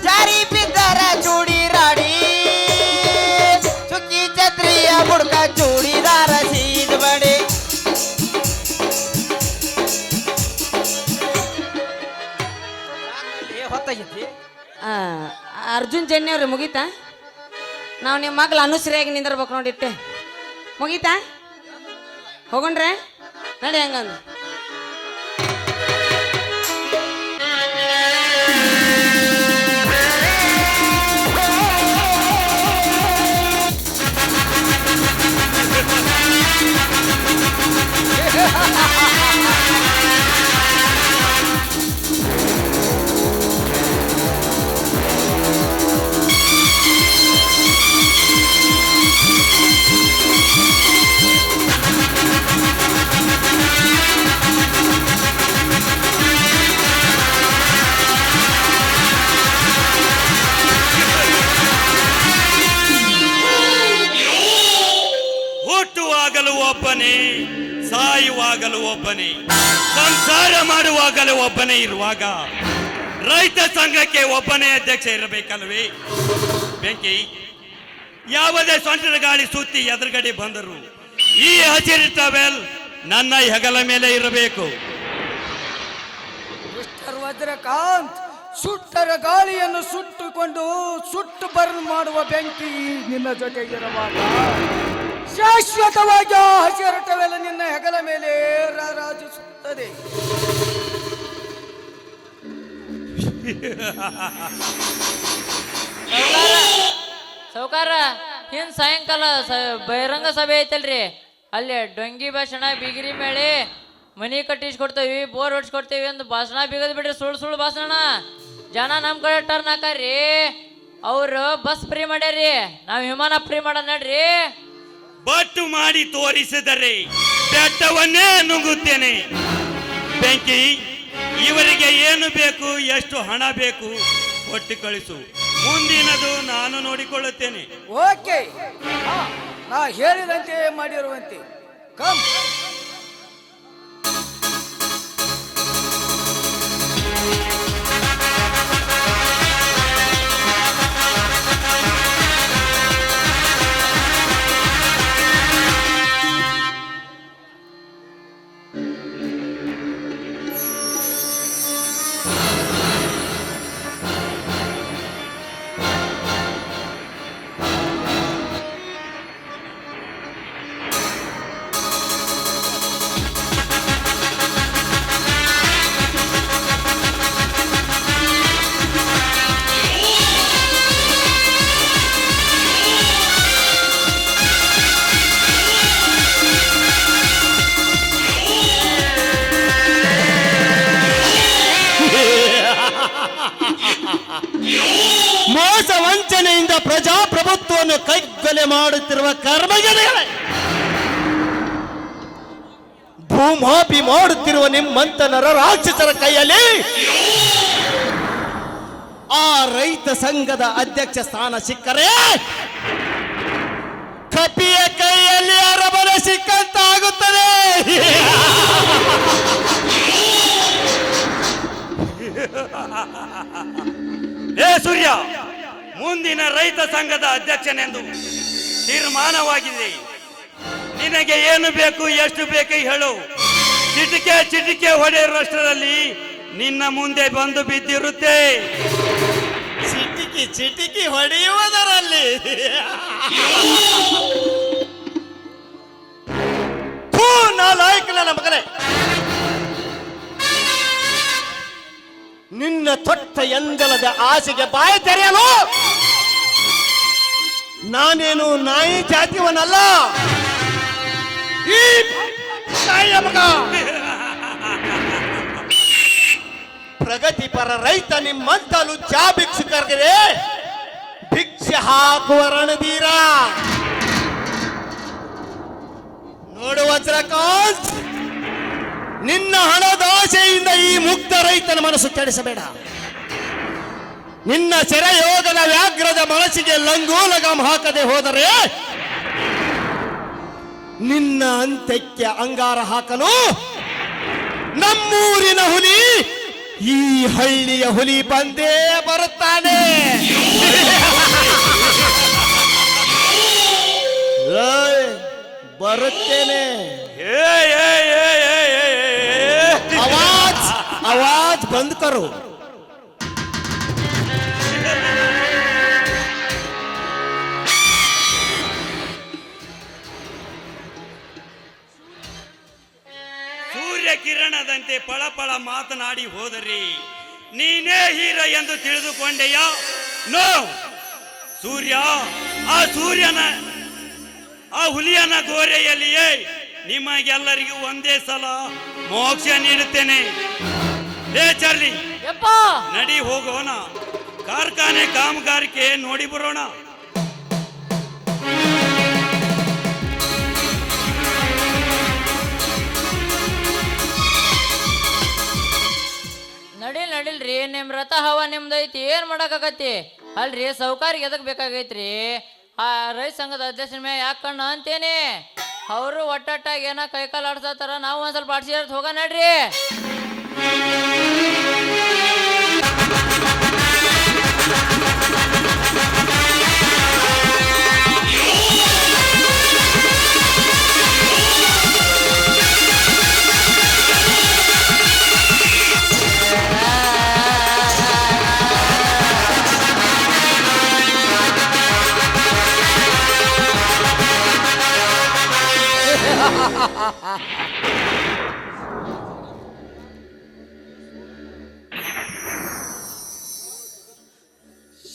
ಜಾರಿ ಬಿದ್ದರ ಚೂಡಿ ರಾಡಿ ಚುಕ್ಕಿ ಛತ್ರಿಯ ಬುಡ್ಕ ಚೂಡಿದಾರ ಸೀಜ್ ಬಡಿ ಹೊತ್ತಾಗಿತ್ತಿ. ಆ, ಅರ್ಜುನ್ ಜನ್ಯ ಅವ್ರಿ ಮುಗೀತಾ? ನಾವು ನಿಮ್ಮ ಮಗ್ಳು ಅನುಸರಿಯಾಗಿ ನಿಂದಿರ್ಬೇಕು ನೋಡಿಟ್ಟೆ. ಮುಗೀತಾ? ಹೋಗೊಂಡ್ರೆ ನಡಿ ಹಂಗಂದು. ಹುಟ್ಟುವಾಗಲೂ ಒಬ್ಬನೇ, ಸಾಯುವಾಗಲೂ ಒಬ್ಬನೇ, ಸಂಸಾರ ಮಾಡುವಾಗಲೂ ಒಬ್ಬನೇ ಇರುವಾಗ ರೈತ ಸಂಘಕ್ಕೆ ಒಬ್ಬನೇ ಅಧ್ಯಕ್ಷ ಇರಬೇಕಲ್ವೇ? ಬೆಂಕಿ, ಯಾವುದೇ ಸೊಂಟದ ಗಾಳಿ ಸುತ್ತಿ ಎದುರುಗಡೆ ಬಂದರು ಈ ಹಸಿರು ಟವೆಲ್ ನನ್ನ ಹೆಗಲ ಮೇಲೆ ಇರಬೇಕು. ಮಿಸ್ಟರ್ ವಜ್ರಕಾಂತ್, ಸುಟ್ಟರ ಗಾಳಿಯನ್ನು ಸುಟ್ಟುಕೊಂಡು ಸುಟ್ಟು ಬರ್ನ್ ಮಾಡುವ ಬೆಂಕಿ ನಿನ್ನ ಜೊತೆಗಿರುವಾಗ ಶಾಶ್ವತವಾಗಿ ಆ ಹಸಿರು ಟವೆಲ್ ನಿನ್ನ ಹೆಗಲ ಮೇಲೆ ರಾರಾಜಿಸುತ್ತದೆ. ಸೌಕಾರ ಹಿಂದ್ ಸಾಯಂಕಾಲ ಬಹಿರಂಗ ಸಭೆ ಐತಲ್ರಿ, ಅಲ್ಲಿ ಡೊಂಗಿ ಭಾಷಣ, ಬಿಗಿರಿ ಮೇಳಿ, ಮನಿ ಕಟ್ಟಿಸ್ಕೊಡ್ತೇವಿ, ಬೋರ್ ಹೊಡ್ಸ್ಕೊಡ್ತೇವಿ ಅಂತ ಭಾಷಣ ಬಿಗದ್ ಬಿಡ್ರಿ. ಸುಳ್ಳು ಸುಳ್ಳು ಭಾಷಣ. ಜನ ನಮ್ಮ ಕಡೆ ಟರ್ನ್ ಹಾಕಾರ್ರಿ. ಅವ್ರು ಬಸ್ ಫ್ರೀ ಮಾಡ್ಯಾರಿ, ನಾವು ವಿಮಾನ ಫ್ರೀ ಮಾಡ ನಡ್ರಿ. ಬಟ್ಟು ಮಾಡಿ ತೋರಿಸಿದರೆ ಬೆಟ್ಟವನ್ನೇ ನುಂಗುತ್ತೇನೆ. ಬೆಂಕಿ, ಇವರಿಗೆ ಏನು ಬೇಕು, ಎಷ್ಟು ಹಣ ಬೇಕು ಕೊಟ್ಟು ಕಳಿಸು. ಮುಂದಿನದು ನಾನು ನೋಡಿಕೊಳ್ಳುತ್ತೇನೆ. ಓಕೆ, ನಾ ಹೇಳಿದಂತೆ ಮಾಡಿರುವಂತೆ. ಕಮ್. ಮೋಸ ವಂಚನೆಯಿಂದ ಪ್ರಜಾಪ್ರಭುತ್ವವನ್ನು ಕೈಗೊಲೆ ಮಾಡುತ್ತಿರುವ ಕರ್ಮಗೆಳೆಗಳೇ, ಭೂಮಾಪಿ ಮಾಡುತ್ತಿರುವ ನಿಮ್ಮಂತ ನರರಾಕ್ಷಸರ ಕೈಯಲ್ಲಿ ಆ ರೈತ ಸಂಘದ ಅಧ್ಯಕ್ಷ ಸ್ಥಾನ ಸಿಕ್ಕರೆ ಕಪಿಯ ಕೈಯಲ್ಲಿ ಅರಬಲ ಸಿಕ್ಕಂತಾಗುತ್ತದೆ. ಏ ಸೂರ್ಯ, ಮುಂದಿನ ರೈತ ಸಂಘದ ಅಧ್ಯಕ್ಷನೆಂದು ತೀರ್ಮಾನವಾಗಿದೆ. ನಿನಗೆ ಏನು ಬೇಕು, ಎಷ್ಟು ಬೇಕು ಹೇಳು. ಚಿಟಿಕೆ ಚಿಟಿಕೆ ಹೊಡೆಯುವಷ್ಟರಲ್ಲಿ ನಿನ್ನ ಮುಂದೆ ಬಂದು ಬಿದ್ದಿರುತ್ತೆ. ಚಿಟಿಕಿ ಚಿಟಿಕಿ ಹೊಡೆಯುವುದರಲ್ಲಿ ನಾಲಾಯಕನ ಮಗನೇ, ನಿನ್ನ ತೊಟ್ಟ ಎಂದಲದ ಆಸೆಗೆ ಬಾಯಿ ತೆರೆಯಲು ನಾನೇನು ನಾಯಿ ಜಾತಿಯವನಲ್ಲ. ಈ ನಾಯಿಯ ಮಗ ಪ್ರಗತಿಪರ ರೈತ ನಿಮ್ಮಂತಲು ಚಾ ಭಿಕ್ಷುಕರಿಗೆ ಭಿಕ್ಷೆ ಹಾಕುವ ರಣಧೀರ. ನೋಡು ವಜ್ರಕಾಂತ್, ನಿನ್ನ ಹಣದ ಆಸೆಯಿಂದ ಈ ಮುಗ್ಧ ರೈತನ ಮನಸ್ಸು ಕೆಡಿಸಬೇಡ. ನಿನ್ನ ಸೆರೆಯೋಗದ ವ್ಯಾಘ್ರದ ಮನಸ್ಸಿಗೆ ಲಂಗೋಲಗಾಮ್ ಹಾಕದೆ ಹೋದರೆ ನಿನ್ನ ಅಂತ್ಯಕ್ಕೆ ಅಂಗಾರ ಹಾಕಲು ನಮ್ಮೂರಿನ ಹುಲಿ, ಈ ಹಳ್ಳಿಯ ಹುಲಿ ಬಂದೇ ಬರುತ್ತಾನೆ. ಬರುತ್ತೇನೆ. ಆವಾಜ್ ಆವಾಜ್ ಬಂದ್ ಕರೋ. ಸೂರ್ಯ ಕಿರಣದಂತೆ ಪಳಪಳ ಮಾತನಾಡಿ ಹೋದರೆ ನೀನೇ ಹೀರ ಎಂದು ತಿಳಿದುಕೊಂಡೆಯ? ನೋ, ಸೂರ್ಯ ಆ ಹುಲಿಯನ ಗೋರೆಯಲ್ಲಿಯೇ ನಿಮಗೆಲ್ಲರಿಗೂ ಒಂದೇ ಸಲ ಮೋಕ್ಷ ನೀಡುತ್ತೇನೆ. ಹೇ ಚಾರ್ಲಿ, ಯಪ್ಪ ನಡಿ ಹೋಗೋಣ, ಕಾರ್ಖಾನೆ ಕಾಮಗಾರಿಕೆ ನೋಡಿ ಬರೋಣ. ನಡಿಲ್ರಿ, ನಿಮ್ ರಥ ಹವ ನಿಮ್ದೈತಿ, ಏನ್ ಮಾಡಕ್ಕಾಗತ್ತಿ? ಅಲ್ರಿ, ಸೌಕಾರಿಗೆ ಎದಕ್ ಬೇಕಾಗೈತ್ರಿ? ಆ ರೈತ ಸಂಘದ ಅಧ್ಯಕ್ಷನ ಮ್ಯಾಗ ಯಾಕೆ ಕಣ್ಣು ಅಂತೇನೆ? ಅವರು ಒಟ್ಟಟ್ಟಾಗಿ ಏನೋ ಕೈಕಾಲು ಆಡ್ಸತ್ತಾರ, ನಾವು ಒಂದ್ ಸ್ವಲ್ಪ ಆಡ್ಸಿರ ಹೋಗ ನಡ್ರಿ.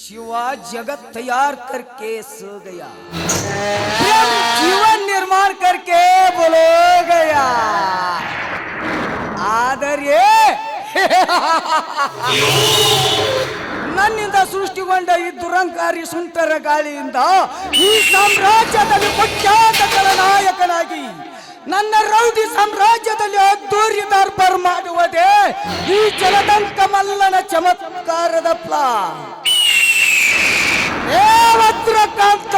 शिवा जगत तैयार करके सो गया, प्रेम जीवन निर्माण करके बोलो गया. ಆದರೆ ನನ್ನಿಂದ ಸೃಷ್ಟಿಗೊಂಡ ಈ ದುರಂಕಾರಿ ಸುಂಟರ ಗಾಳಿಯಿಂದ ಈ ಸಾಮ್ರಾಜ್ಯದಲ್ಲಿ ಪ್ರಖ್ಯಾತ ನಾಯಕನಾಗಿ ನನ್ನ ರೌಡಿ ಸಾಮ್ರಾಜ್ಯದಲ್ಲಿ ಅದ್ದೂರಿ ದರ್ಬಾರ್ ಮಾಡುವುದೇ ಈ ಜಲದಂಕ ಮಲ್ಲನ ಚಮತ್ಕಾರದ ಪ್ಲಾನ್. ಏ ವಜ್ರಕಾಂತ,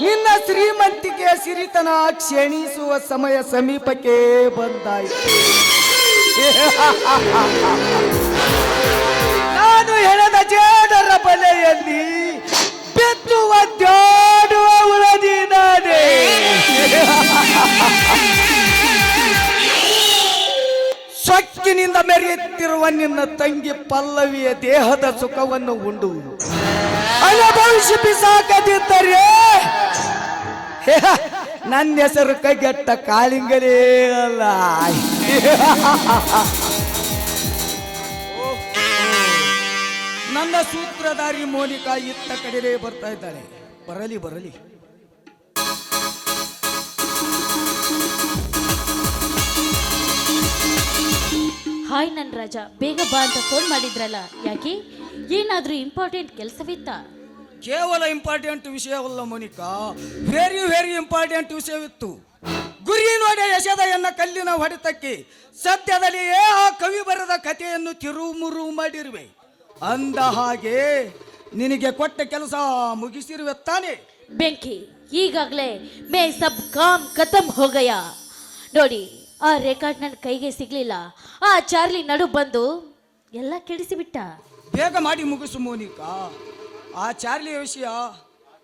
ನಿನ್ನ ಶ್ರೀಮಂತಿಕೆಯ ಸಿರಿತನ ಕ್ಷಣಿಸುವ ಸಮಯ ಸಮೀಪಕ್ಕೆ ಬಂದಾಯಿತು. ನಾನು ಹೆಣದ ಜೇಡರ ಬಲೆಯಲ್ಲಿ ಬಿದ್ದು ಒದ್ದಾಡುವ ಉಳದಿ ನಾನೇ. ಸೊಕ್ಕಿನಿಂದ ಮೆರೆಯುತ್ತಿರುವ ನಿನ್ನ ತಂಗಿ ಪಲ್ಲವಿಯ ದೇಹದ ಸುಖವನ್ನು ಉಂಡು ಅನುಭವಿಸಿ ಬಿಸಾಕದಿದ್ದರೆ ನನ್ನ ಹೆಸರು ಕೈಗೆಟ್ಟ ಕಾಳಿಂಗಲೇ ಅಲ್ಲ. ನನ್ನ ಸೂತ್ರಧಾರಿ ಮೋನಿಕಾ ಇತ್ತ ಕಡೆಗೆ ಬರ್ತಾ ಇದ್ದಾಳೆ. ಬರಲಿ ಬರಲಿ. ಹಾಯ್ ನನ್ ರಾಜ, ಬೇಗ ಬಾ ಅಂತ ಫೋನ್ ಮಾಡಿದ್ರಲ್ಲ, ಯಾಕೆ? ಏನಾದ್ರೂ ಇಂಪಾರ್ಟೆಂಟ್ ಕೆಲಸವಿತ್ತಾ? ಕೇವಲ ಇಂಪಾರ್ಟೆಂಟ್ ವಿಷಯವಲ್ಲ ಮೋನಿಕಾ, ವೆರಿ ವೆರಿ ಇಂಪಾರ್ಟೆಂಟ್ ವಿಷಯವಿತ್ತು. ಗುರಿ ನೋಡಿ ಯಶದ ಎನ್ನ ಕಲ್ಲಿನ ಹೊಡೆತಕ್ಕೆ ಸದ್ಯದಲ್ಲಿಯೇ ಆ ಕವಿ ಬರೆದ ಕಥೆಯನ್ನು ತಿರುಮುರು ಮಾಡಿರುವೆ. ಅಂದ ಹಾಗೆ ನಿನಗೆ ಕೊಟ್ಟ ಕೆಲಸ ಮುಗಿಸಿರುವೆ ತಾನೆ? ಬೆಂಕಿ, ಈಗಾಗಲೇ ಮೇ ಸಬ್ ಕಾಮ್ ಖತಮ್ ಹೋ ಗಯಾ. ನೋಡಿ, ಆ ರೆಕಾರ್ಡ್ ನನ್ನ ಕೈಗೆ ಸಿಗ್ಲಿಲ್ಲ. ಆ ಚಾರ್ಲಿ ನಡು ಬಂದು ಎಲ್ಲ ಕೆಡಿಸಿಬಿಟ್ಟ. ಬೇಗ ಮಾಡಿ ಮುಗಿಸು ಮೋನಿಕಾ. ಆ ಚಾರ್ಲಿಯ ವಿಷಯ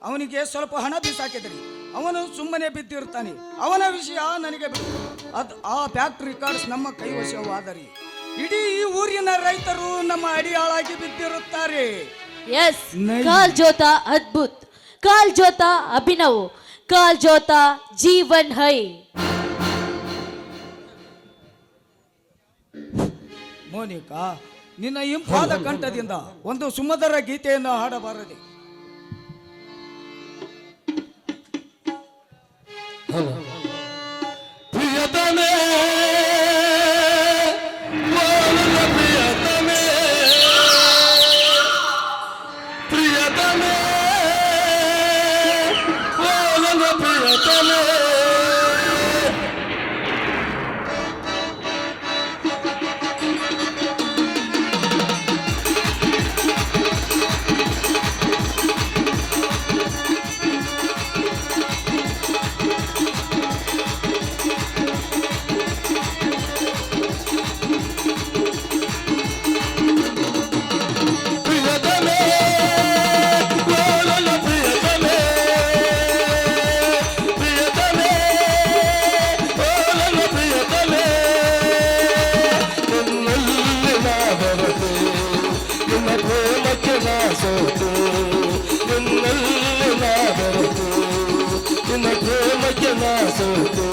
ಅವನಿಗೆ ಸ್ವಲ್ಪ ಹಣ ಬೀಸಾಕಿದ್ರಿ, ಅವನು ಸುಮ್ಮನೆ ಬಿದ್ದಿರ್ತಾನೆ. ಅವನ ವಿಷಯ ನನಗೆ ಆ ಫ್ಯಾಕ್ಟ್ ರೆಕಾರ್ಡ್ಸ್ ನಮ್ಮ ಕೈವಶವಾದರೆ ಇಡೀ ಈ ಊರಿನ ರೈತರು ನಮ್ಮ ಅಡಿಯಾಳಾಗಿ ಬಿದ್ದಿರುತ್ತಾರೆ. ಎಸ್, ಕಾಲ್ ಜೋತಾ ಅದ್ಭುತ್, ಕಾಲ್ ಜೋತಾ ಅಭಿನವ್, ಕಾಲ್ ಜೋತಾ ಜೀವನ್ ಹೈ. ಮೋನಿಕಾ, ನಿನ್ನ ಇಂಪಾದ ಕಂಠದಿಂದ ಒಂದು ಸುಮಧುರ ಗೀತೆಯನ್ನು ಹಾಡಬಾರದೆ? ಪ್ರಿಯತಮೇ, ಪ್ರಿಯತಮೇ, ಪ್ರಿಯತಮೇ, ಪ್ರಿಯತಮೇ. ನಿನ್ನ ಪ್ರೇಮಕ್ಕೆ ನಾ ಸೋತೆ.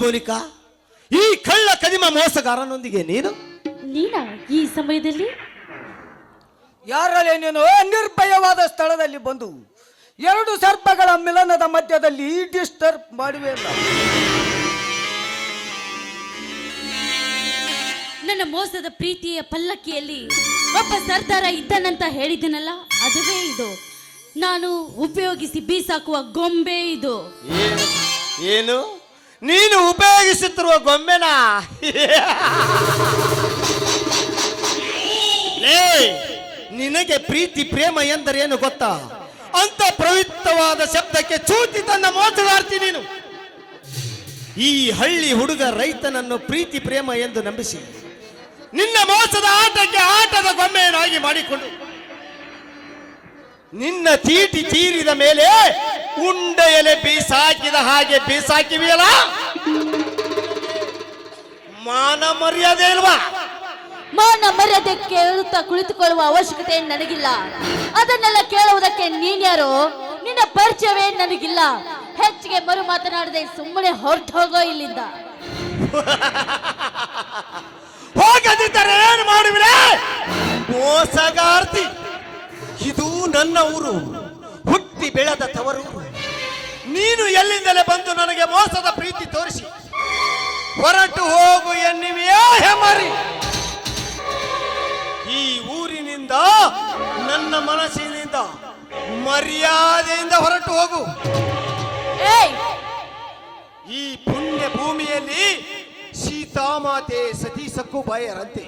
ಮೋನಿಕಾ, ಈ ಕಳ್ಳ ಕದಿಮ ಮೋಸಗಾರನೊಂದಿಗೆ ನೀನು ನೀನಾ ಈ ಸಮಯದಲ್ಲಿ? ಯಾರಲ್ಲೇ ನೀನು ನಿರ್ಭಯವಾದ ಸ್ಥಳದಲ್ಲಿ ಬಂದು ಎರಡು ಸರ್ಪಗಳ ಮಿಲನದ ಮಧ್ಯದಲ್ಲಿ ಡಿಸ್ಟರ್ಬ್ ಮಾಡುವೆಯಲ್ಲ. ನನ್ನ ಮೋಸದ ಪ್ರೀತಿಯ ಪಲ್ಲಕ್ಕಿಯಲ್ಲಿ ಒಬ್ಬ ಸರ್ದಾರ ಇದ್ದನಂತ ಹೇಳಿದ್ದೀನಲ್ಲ, ಅದುವೇ ಇದು. ನಾನು ಉಪಯೋಗಿಸಿ ಬೀಸಾಕುವ ಗೊಂಬೆ ಇದು. ಏನು ನೀನು ಉಪಯೋಗಿಸುತ್ತಿರುವ ಗೊಂಬೆನಾ? ಲೇ, ನಿನಗೆ ಪ್ರೀತಿ ಪ್ರೇಮ ಎಂದರೇನು ಗೊತ್ತಾ? ಅಂತ ಪವಿತ್ರವಾದ ಶಬ್ದಕ್ಕೆ ಚೂತಿ ತನ್ನ ಮೋಸಗಾರ್ತಿ ನೀನು. ಈ ಹಳ್ಳಿ ಹುಡುಗ ರೈತನನ್ನು ಪ್ರೀತಿ ಪ್ರೇಮ ಎಂದು ನಂಬಿಸಿ ನಿನ್ನ ಮೋಸದ ಆಟಕ್ಕೆ ಆಟದ ಗೊಂಬೆಯನ್ನಾಗಿ ಮಾಡಿಕೊಂಡು ನಿನ್ನ ಚೀಟಿ ಚೀರಿದ ಮೇಲೆ ಉಂಡೆಯಲೆ ಬೀಸಾಕಿದ ಹಾಗೆ ಬೀಸಾಕಿವಿಯಲ್ಲ, ಮಾನ ಮರ್ಯಾದೆ ಇಲ್ವಾ? ಮಾನ ಮರ್ಯಾದೆ ಕೇಳುತ್ತಾ ಕುಳಿತುಕೊಳ್ಳುವ ಅವಶ್ಯಕತೆ ನನಗಿಲ್ಲ. ಅದನ್ನೆಲ್ಲ ಕೇಳುವುದಕ್ಕೆ ನೀನ್ಯಾರೋ? ನಿನ್ನ ಪರಿಚಯವೇ ನನಗಿಲ್ಲ. ಹೆಚ್ಚಿಗೆ ಮರು ಮಾತನಾಡದೆ ಸುಮ್ಮನೆ ಹೊರಟು ಹೋಗೋ ಇಲ್ಲಿಂದ. ಹೋಗದಿದ್ದರೆ ಏನು ಮಾಡುವಿರೆ? ಮೋಸಗಾರ್ತಿ, ಇದು ನನ್ನ ಊರು, ಹುಟ್ಟಿ ಬೆಳೆದ ತವರೂರು. ನೀನು ಎಲ್ಲಿಂದಲೇ ಬಂದು ನನಗೆ ಮೋಸದ ಪ್ರೀತಿ ತೋರಿಸಿ ಹೊರಟು ಹೋಗು ಎನ್ನಿವೆಯಾ ಹೆಮರಿ? ಈ ಊರಿನಿಂದ ನನ್ನ ಮನಸ್ಸಿನಿಂದ ಮರ್ಯಾದೆಯಿಂದ ಹೊರಟು ಹೋಗು. ಏಯ್, ಈ ಪುಣ್ಯ ಭೂಮಿಯಲ್ಲಿ ಸೀತಾಮಾತೆ ಸತಿ ಸಕ್ಕುಬಾಯರಂತೆ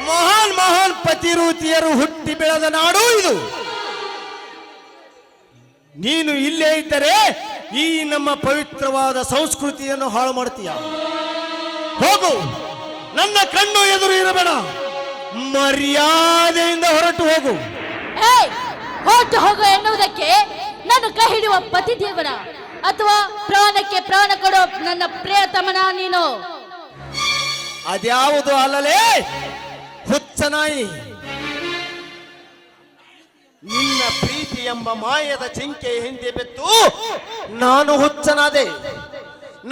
ಮಹಾನ್ ಮಹಾನ್ ಪತಿರೂತಿಯರು ಹುಟ್ಟಿ ಬೆಳೆದ ನಾಡು ಇದು. ನೀನು ಇಲ್ಲೇ ಇದ್ದರೆ ಈ ನಮ್ಮ ಪವಿತ್ರವಾದ ಸಂಸ್ಕೃತಿಯನ್ನು ಹಾಳು ಮಾಡ್ತೀಯ. ಹೋಗು, ನನ್ನ ಕಣ್ಣು ಎದುರು ಇರಬೇಡ, ಮರ್ಯಾದೆಯಿಂದ ಹೊರಟು ಹೋಗು. ಏಯ್, ಹೊರಟು ಹೋಗೋ ಎನ್ನುವುದಕ್ಕೆ ನಾನು ಕೈ ಹಿಡಿಯುವ ಪತಿದೇವನ ಅಥವಾ ಪ್ರಾಣಕ್ಕೆ ಪ್ರಾಣ ಕೊಡೋ ನನ್ನ ಪ್ರಿಯತಮನ ನೀನು? ಅದ್ಯಾವುದು ಅಲ್ಲಲೇ ಹುಚ್ಚನಾಯಿ. ನಿನ್ನ ಪ್ರೀತಿ ಎಂಬ ಮಾಯದ ಚಿಂಕೆ ಹಿಂದೆ ಬೆತ್ತು ನಾನು ಹುಚ್ಚನಾದೆ.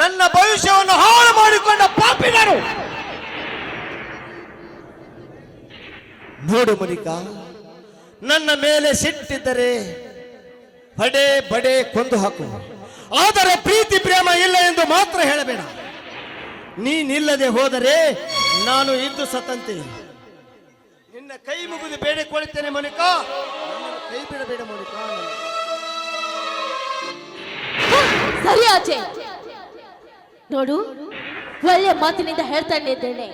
ನನ್ನ ಭವಿಷ್ಯವನ್ನು ಹಾಳು ಮಾಡಿಕೊಂಡ ಪಾಪಿ ನಾನು. ನೋಡು ಮನಿಕಾ, ನನ್ನ ಮೇಲೆ ಸಿಟ್ಟಿದ್ದರೆ ಬಡೆ ಬಡೆ ಕೊಂದು ಹಾಕು, ಆದರೆ ಪ್ರೀತಿ ಪ್ರೇಮ ಇಲ್ಲ ಎಂದು ಮಾತ್ರ ಹೇಳಬೇಡ. ನೀನಿಲ್ಲದೆ ಹೋದರೆ ನಾನು ಇದ್ದು ಸತ್ತಂತೆ. ನಿನ್ನ ಕೈ ಮುಗಿದು ಬೇಡಿಕೊಳ್ಳುತ್ತೇನೆ ಮನಿಕಾ, ನನ್ನನ್ನು ಕೈ ಬಿಡಬೇಡ ಮನಿಕಾ. ಸರಿ ಆಚೆ ನೋಡು, ಒಳ್ಳೆ ಮಾತಿನಿಂದ ಹೇಳ್ತಾ ಇದ್ದೇನೆ.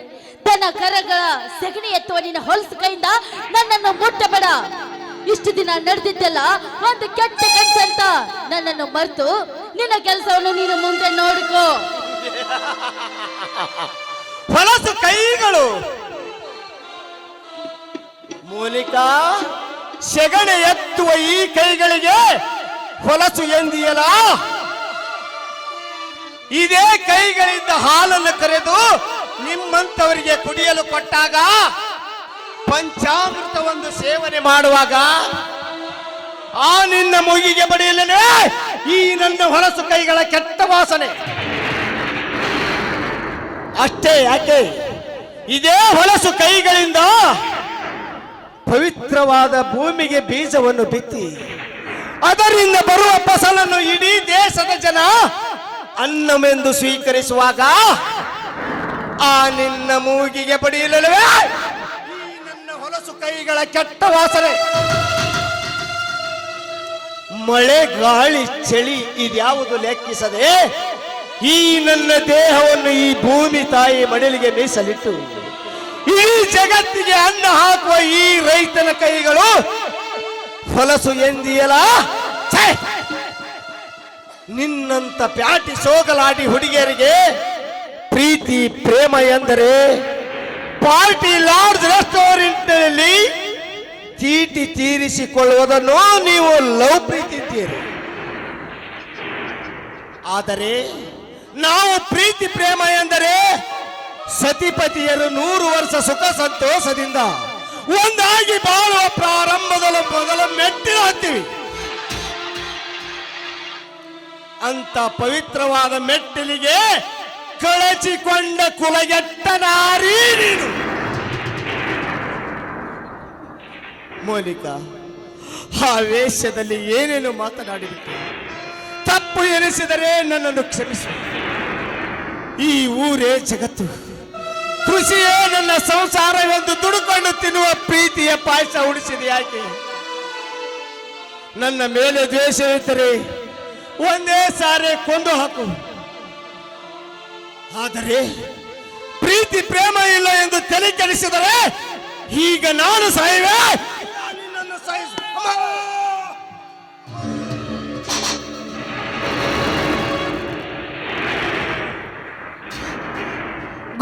ತನ್ನ ಕರಗಳ ಸೆಗಣಿ ಎತ್ತುವ ನಿನ್ನ ಹೊಲಸು ಕೈಯಿಂದ ನನ್ನನ್ನು ಮುಟ್ಟಬೇಡ. ಇಷ್ಟು ದಿನ ನಡೆದಿದ್ದೆಲ್ಲ ಒಂದು ಕೆಟ್ಟ ಕನಸಂತ ನನ್ನನ್ನು ಮರೆತು ನಿನ್ನ ಕೆಲಸವನ್ನು ನೀನು ಮುಂದೆ ನೋಡ್ಕೋ. ಹೊಲಸು ಕೈಗಳು ಮೋನಿಕಾ, ಸೆಗಣಿ ಎತ್ತುವ ಈ ಕೈಗಳಿಗೆ ಹೊಲಸು ಎಂದಿಯಲ್ಲ. ಇದೇ ಕೈಗಳಿಂದ ಹಾಲನ್ನು ಕರೆದು ನಿಮ್ಮಂತವರಿಗೆ ಕುಡಿಯಲು ಕೊಟ್ಟಾಗ, ಪಂಚಾಮೃತವನ್ನು ಸೇವನೆ ಮಾಡುವಾಗ ಆ ನಿನ್ನ ಮುಗಿಗೆ ಬಡಿಯಲೇ ಈ ನನ್ನ ಹೊಲಸು ಕೈಗಳ ಕೆಟ್ಟ ವಾಸನೆ. ಅಷ್ಟೇ ಯಾಕೆ, ಇದೇ ಹೊಲಸು ಕೈಗಳಿಂದ ಪವಿತ್ರವಾದ ಭೂಮಿಗೆ ಬೀಜವನ್ನು ಬಿತ್ತಿ ಅದರಿಂದ ಬರುವ ಫಸಲನ್ನು ಇಡೀ ದೇಶದ ಜನ ಅನ್ನವೆಂದು ಸ್ವೀಕರಿಸುವಾಗ ಆ ನಿನ್ನ ಮೂಗಿಗೆ ಬಡಿಯಲೇ ಈ ನನ್ನ ಹೊಲಸು ಕೈಗಳ ಕೆಟ್ಟ ವಾಸನೆ. ಮಳೆ ಗಾಳಿ ಚಳಿ ಇದ್ಯಾವುದು ಲೆಕ್ಕಿಸದೆ ಈ ನನ್ನ ದೇಹವನ್ನು ಈ ಭೂಮಿ ತಾಯಿ ಮಡಿಲಿಗೆ ಮೀಸಲಿಟ್ಟು ಈ ಜಗತ್ತಿಗೆ ಅನ್ನ ಹಾಕುವ ಈ ರೈತನ ಕೈಗಳು ಹೊಲಸು ಎಂದಿಯಲ್ಲ. ನಿನ್ನಂತ ಪ್ಯಾಟಿ ಸೋಗಲಾಡಿ ಹುಡುಗಿಯರಿಗೆ ಪ್ರೀತಿ ಪ್ರೇಮ ಎಂದರೆ ಪಾರ್ಟಿ ಲಾರ್ಜ್ ರೆಸ್ಟೋರೆಂಟ್ನಲ್ಲಿ ಚೀಟಿ ತೀರಿಸಿಕೊಳ್ಳುವುದನ್ನು ನೀವು ಲವ್ ಪ್ರೀತಿ ಅಂತೀರಿ. ಆದರೆ ನಾವು ಪ್ರೀತಿ ಪ್ರೇಮ ಎಂದರೆ ಸತಿಪತಿಯರು 100 ವರ್ಷ ಸುಖ ಸಂತೋಷದಿಂದ ಒಂದಾಗಿ ಬಾಳುವ ಪ್ರಾರಂಭದ ಮೊದಲ ಮೆಟ್ಟಿಲು ಹತ್ತೀವಿ. ಅಂತ ಪವಿತ್ರವಾದ ಮೆಟ್ಟಿಲಿಗೆ ಕಳಚಿಕೊಂಡ ಕುಲಗೆಟ್ಟ ನಾರಿ ನೀನು. ಮೋನಿಕಾ, ಆ ವೇಷದಲ್ಲಿ ಏನೇನು ಮಾತನಾಡಿಬಿಟ್ಟು ತಪ್ಪು ಎನಿಸಿದರೆ ನನ್ನನ್ನು ಕ್ಷಮಿಸು. ಈ ಊರೇ ಜಗತ್ತು, ಕೃಷಿಯೇ ನನ್ನ ಸಂಸಾರವೆಂದು ದುಡುಕೊಂಡು ತಿನ್ನುವ ಪ್ರೀತಿಯ ಪಾಯಸ ಉಳಿಸಿದೆ ಯಾಕೆ? ನನ್ನ ಮೇಲೆ ದ್ವೇಷವಿದ್ದರೆ ಒಂದೇ ಸಾರಿ ಕೊಂದು ಹಾಕು. ಆದರೆ ಪ್ರೀತಿ ಪ್ರೇಮ ಇಲ್ಲ ಎಂದು ತಲೆ ಕೆಡಿಸಿದರೆ ಈಗ ನಾನು ಸಾಯುವೆ. ನಿನ್ನನ್ನು ಸಾಯಿಸು. ಅಮ್ಮ!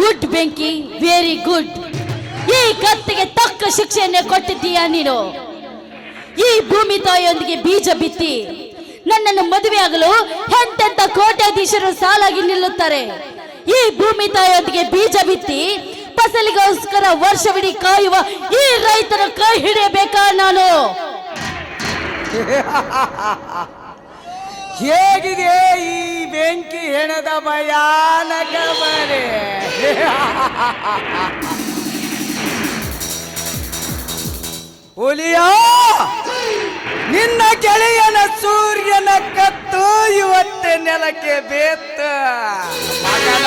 ಗುಡ್ ಬೆಂಕಿ, ವೆರಿ ಗುಡ್. ಈ ಕತ್ತಿಗೆ ತಕ್ಕ ಶಿಕ್ಷೆಯನ್ನೇ ಕೊಟ್ಟಿದ್ದೀಯಾ ನೀನು. ಈ ಭೂಮಿ ತಾಯಿಯೊಂದಿಗೆ ಬೀಜ ಬಿತ್ತಿ ನನ್ನನ್ನು ಮದುವೆಯಾಗಲು ಎಂತೆಂತ ಕೋಟ್ಯಾಧೀಶರು ಸಾಲಾಗಿ ನಿಲ್ಲುತ್ತಾರೆ. ಈ ಭೂಮಿ ತಾಯಿಯೊಂದಿಗೆ ಬೀಜ ಬಿತ್ತಿ ಫಸಲಿಗೋಸ್ಕರ ವರ್ಷವಿಡೀ ಕಾಯುವ ಈ ರೈತರ ಕೈ ಹಿಡಿಯಬೇಕಾ ನಾನು? ಹೇಗಿದೆ ಈ ಬೆಂಕಿ ಹೆಣದ ಭಯಾನಕ ಬರೆ? ಹುಲಿಯ, ನಿನ್ನ ಗೆಳೆಯನ ಸೂರ್ಯನ ಕತ್ತು ಇವತ್ತೆ ನೆಲಕ್ಕೆ ಬೇತ್ತ ಮಗನ.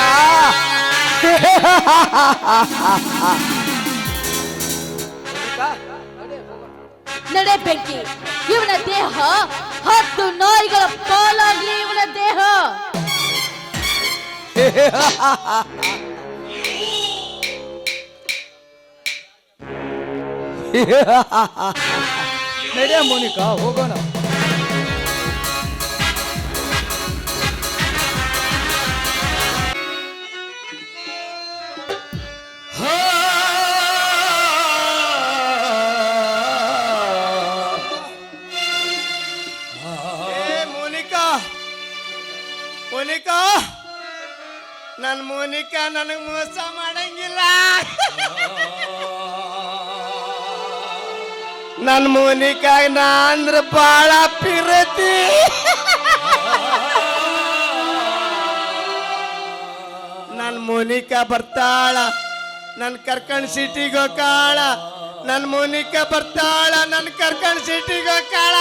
ನಡೆ ಬೆಂಕಿ, ಇವನ ದೇಹ 10 ನಾಯಿಗಳ ಪಾಲಾಗ್ಲಿ ಇವನ ದೇಹ. ನಡೆ ಮೋನಿಕಾ, ಹೋಗೋಣ. ಮೋನಿಕಾ, ಮೋನಿಕಾ, ನನ್ ಮೋನಿಕಾ ನನಗ್ ಮೋಸ ಮಾಡಂಗಿಲ್ಲ. ನನ್ ಮೋನಿಕಾ ನಾ ಅಂದ್ರ ಬಾಳ ಪಿರತಿ. ನನ್ ಮೋನಿಕಾ ಬರ್ತಾಳ, ನನ್ ಕರ್ಕಂಡ್ ಸಿಟಿಗೆ ಹೋಗಾಳ. ನನ್ ಮೋನಿಕಾ ಬರ್ತಾಳ, ನನ್ ಕರ್ಕಂಡ್ ಸಿಟಿಗೆ ಹೋಗಾಳ.